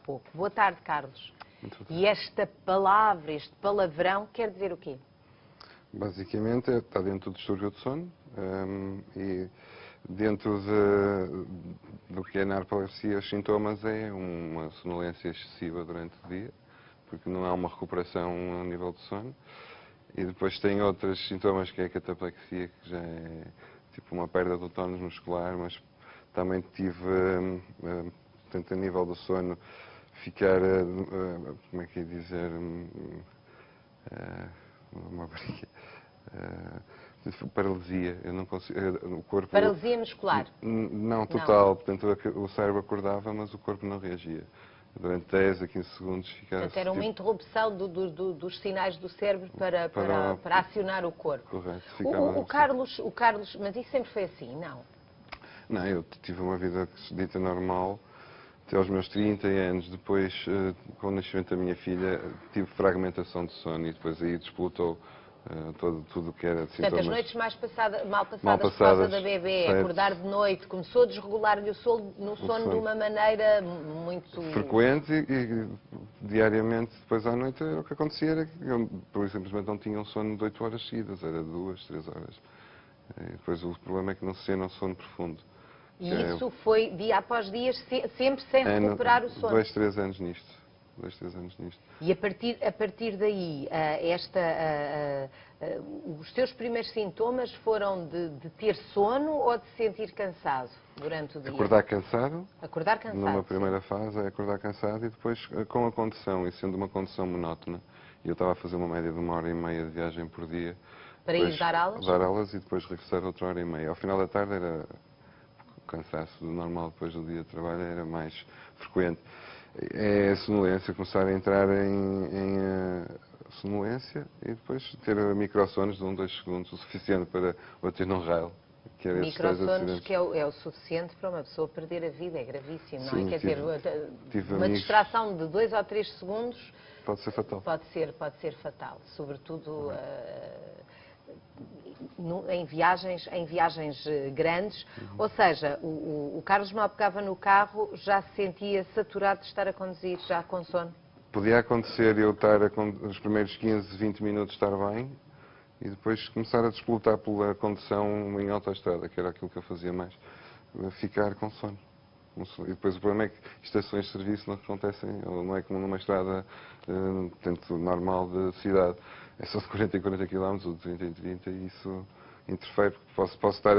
pouco. Boa tarde, Carlos. Muito bem. E esta palavra, este palavrão, quer dizer o quê? Basicamente, está dentro do distúrbio de sono e dentro do que é narcolepsia, os sintomas é uma sonolência excessiva durante o dia, porque não há uma recuperação a nível de sono. E depois tem outros sintomas, que é a cataplexia, que já é tipo uma perda do tónus muscular, mas também tive, portanto, a nível do sono, ficar, como é que é dizer, uma barriga, paralisia, eu não consigo, o corpo... Paralisia muscular? Não, total, portanto o cérebro acordava, mas o corpo não reagia. Durante 10 a 15 segundos ficava... Portanto, era uma interrupção dos sinais do cérebro para acionar o corpo. Correto. O Carlos, mas isso sempre foi assim, não? Não, eu tive uma vida dita normal até aos meus 30 anos. Depois, com o nascimento da minha filha, tive fragmentação de sono e depois aí despolutou tudo o que era sintomas. Portanto, as noites mal passadas por causa da bebê, certo. Acordar de noite, começou a desregular-lhe o sono de uma maneira muito... frequente e diariamente, depois à noite, o que acontecia era que eu, por simplesmente, não tinha um sono de 8 horas seguidas, era 2, 3 horas. E depois o problema é que não se tinha um sono profundo. E isso foi dia após dia, sempre sem recuperar o sono? 2, 3 anos nisto. 2, 3 anos nisto. E a partir daí, os teus primeiros sintomas foram de ter sono ou de sentir cansado durante o dia? Acordar cansado. Acordar cansado. Numa primeira fase é acordar cansado e depois com a condução, e sendo uma condução monótona, e eu estava a fazer uma média de 1h30 de viagem por dia. Para ir dar aulas? Dar aulas e depois regressar outra hora e meia. Ao final da tarde era o cansaço normal depois do dia de trabalho, era mais frequente. É a sonolência, começar a entrar em sonolência e depois ter microsonos de 1, 2 segundos, o suficiente para bater num raio. Microsonos que é o suficiente para uma pessoa perder a vida, é gravíssimo, não é? Sim, Quer dizer, uma distração de 2 ou 3 segundos pode ser fatal. Pode ser fatal, sobretudo em viagens grandes. Ou seja, o Carlos mal pegava no carro, já se sentia saturado de estar a conduzir, já com sono? Podia acontecer eu estar, os primeiros 15, 20 minutos estar bem e depois começar a despolutar pela condução em autoestrada, que era aquilo que eu fazia mais, ficar com sono. E depois o problema é que estações de serviço não acontecem, não é como numa estrada tanto normal de cidade. É só de 40 em 40 km ou de 30 em 30 e isso interfere, porque posso estar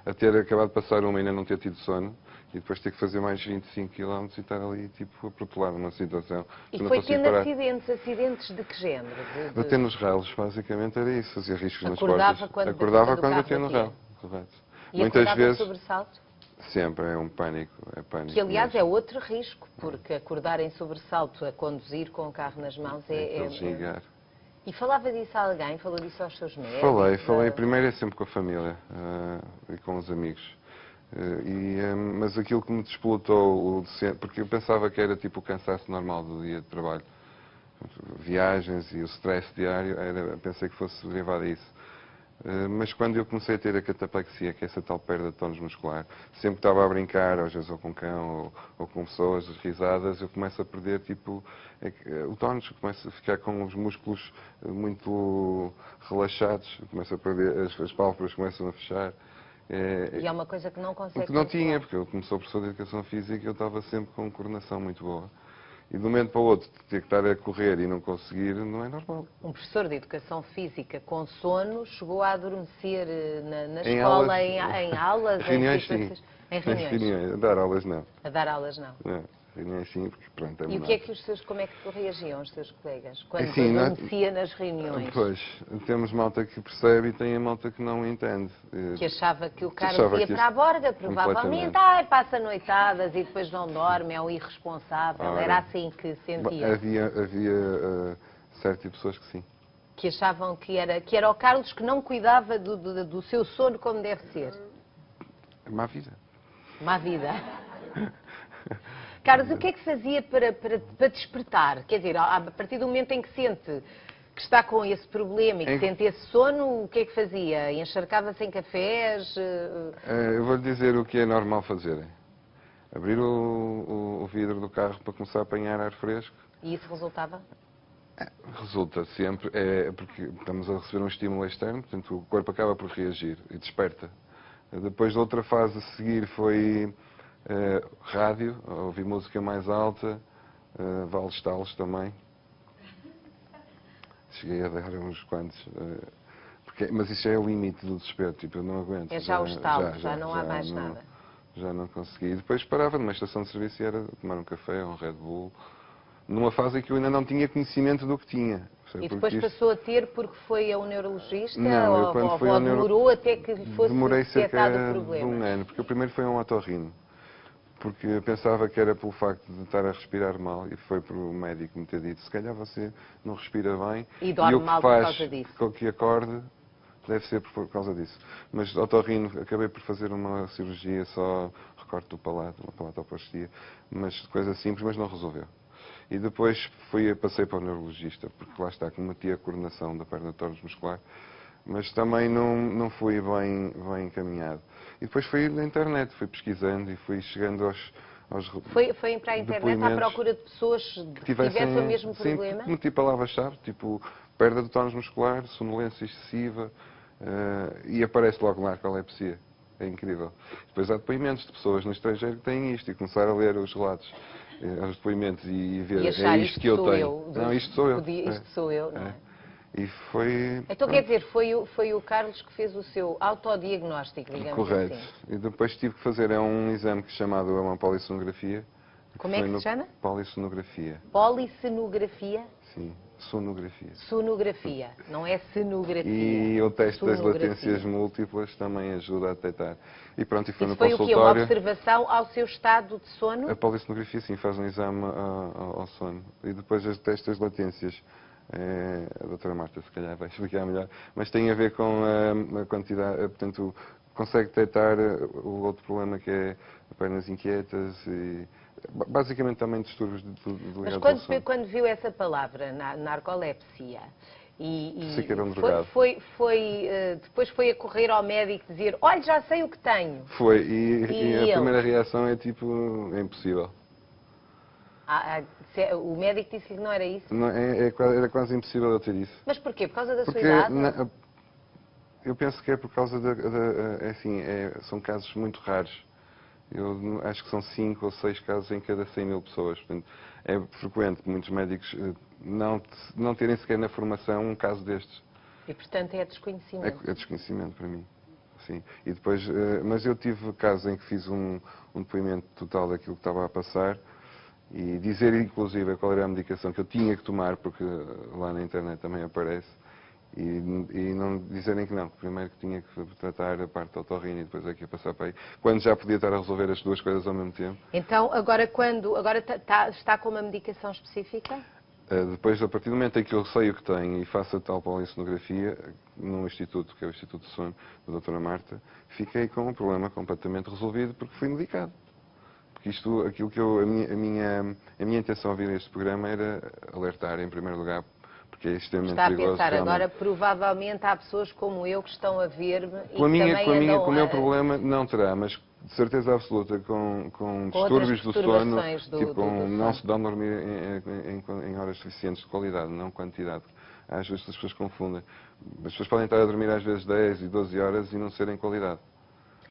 a ter acabado de passar uma e ainda não ter tido sono e depois ter que fazer mais 25 km e estar ali tipo a protelar numa situação. E foi tendo acidentes de que género? Bater nos ralos, basicamente era isso, fazia riscos nas Acordava portas. Acordava quando batia no ralo, correto. E muitas vezes sobressalto? Sempre, é um pânico, Que aliás é outro risco, porque acordar em sobressalto a conduzir com o carro nas mãos gingar. E falava disso a alguém? Falou disso aos seus médicos? Falei. Primeiro é sempre com a família e com os amigos. Mas aquilo que me despolutou, porque eu pensava que era tipo o cansaço normal do dia de trabalho. Viagens e o stress diário, pensei que fosse derivado a isso. Mas quando eu comecei a ter a cataplexia, que é essa tal perda de tónus muscular, sempre que estava a brincar, às vezes ou com cão ou com pessoas, risadas, eu começo a perder o tónus, começo a ficar com os músculos muito relaxados, começo a perder, as pálpebras começam a fechar. E é uma coisa que não consegue Porque não tinha, porque eu comecei professor de Educação Física e eu estava sempre com coordenação muito boa. E de um momento para o outro, ter que estar a correr e não conseguir, não é normal. Um professor de Educação Física com sono chegou a adormecer na escola, em aulas? Reuniões, sim. Em reuniões? A dar aulas, não. A dar aulas, não. Reuniões, sim, porque pronto, E o que é que como é que reagiam os seus colegas quando adormecia nas reuniões? Pois, temos malta que percebe e tem a malta que não entende. Que achava que o Carlos ia para a borga, provavelmente, passa noitadas e depois não dorme, é um irresponsável. Era assim que sentia? Havia certo tipo de pessoas que sim. Que achavam que era o Carlos que não cuidava do seu sono como deve ser. Má vida. Má vida. Carlos, o que é que fazia para despertar? Quer dizer, a partir do momento em que sente que está com esse problema e que sente esse sono, o que é que fazia? Encharcava-se em cafés? Eu vou-lhe dizer o que é normal fazerem. abrir o vidro do carro para começar a apanhar ar fresco. E isso resultava? Resulta sempre, porque estamos a receber um estímulo externo, portanto o corpo acaba por reagir e desperta. Depois, outra fase a seguir foi rádio, ouvir música mais alta, vales talos também. Cheguei a dar uns quantos. Mas isso é o limite do desespero, tipo, eu não aguento. É já o estalo, já não há mais nada. Já não consegui. E depois parava numa estação de serviço e era tomar um café, um Red Bull, numa fase em que eu ainda não tinha conhecimento do que tinha. E depois passou a ter porque foi a um neurologista? Não, eu quando fui ou demorou até que fosse demorei detectado cerca o problema? de um ano, porque o primeiro foi um otorrino. Porque eu pensava que era pelo facto de estar a respirar mal e foi por o médico me ter dito, se calhar você não respira bem e dorme mal por causa disso. Com que acorde deve ser por causa disso. Mas otorrino, acabei por fazer uma cirurgia só, recorte do palato, uma palatoplastia, mas coisa simples, mas não resolveu. E depois passei para o neurologista, porque lá está, cometi a coordenação da perna de tônus muscular, mas também não fui bem encaminhado. E depois fui na internet, fui pesquisando e fui chegando aos Foi para a internet à procura de pessoas que tivessem o mesmo problema? Sim, meti palavras-chave, tipo perda de tônus muscular, sonolência excessiva, e aparece logo lá a narcolepsia. É incrível. Depois há depoimentos de pessoas no estrangeiro que têm isto e começar a ler os relatos, os depoimentos e ver, e achar, é isto que eu tenho. Não, isto sou eu. Isto sou eu, não é? E foi... Então quer dizer, foi o Carlos que fez o seu autodiagnóstico, digamos Correto. assim. E depois tive que fazer um exame chamado uma polissonografia. Como é que se chama? Polissonografia. Polissonografia? Sim, sonografia. Sonografia, não é cenografia. E o teste das latências múltiplas também ajuda a detectar. E pronto, e foi no consultório. consultório. Foi o quê? Uma observação ao seu estado de sono? A polissonografia, sim, faz um exame ao sono. E depois as testes das latências. A doutora Marta, se calhar, vai explicar melhor. Mas tem a ver com a quantidade, portanto, consegue detectar o outro problema que é pernas inquietas e basicamente também distúrbios ligados ao sono. Mas quando viu essa palavra, narcolepsia, Sei que era um drogado. depois foi a correr ao médico dizer, olha, já sei o que tenho. Foi, e a primeira reação é tipo, é impossível. O médico disse-lhe que não era isso? Não, era quase impossível eu ter isso. Mas porquê? Por causa da sua idade? Eu penso que é por causa são casos muito raros. Eu acho que são 5 ou 6 casos em cada 100 mil pessoas. Portanto, é frequente muitos médicos não terem sequer na formação um caso destes. E, portanto, é desconhecimento? É desconhecimento para mim. Sim. E depois, mas eu tive casos em que fiz um depoimento total daquilo que estava a passar e dizer, inclusive, qual era a medicação que eu tinha que tomar, porque lá na internet também aparece, e não dizerem que não, que primeiro que tinha que tratar a parte da otorrina e depois é que ia passar para aí, quando já podia estar a resolver as duas coisas ao mesmo tempo. Então, agora está com uma medicação específica? Depois, a partir do momento em que eu sei o que tenho e faço a tal polissonografia, num instituto, que é o Instituto de Sono, da doutora Marta, fiquei com o problema completamente resolvido porque fui medicado. Porque aquilo que a minha intenção ao vir a este programa era alertar, em primeiro lugar, porque é extremamente perigoso. Está a pensar, agora provavelmente há pessoas como eu que estão a ver-me e que também com o meu problema não terá, mas de certeza absoluta com distúrbios do sono, não se dá a dormir em horas suficientes de qualidade, não quantidade. Às vezes as pessoas confundem. As pessoas podem estar a dormir às vezes 10 e 12 horas e não serem qualidade.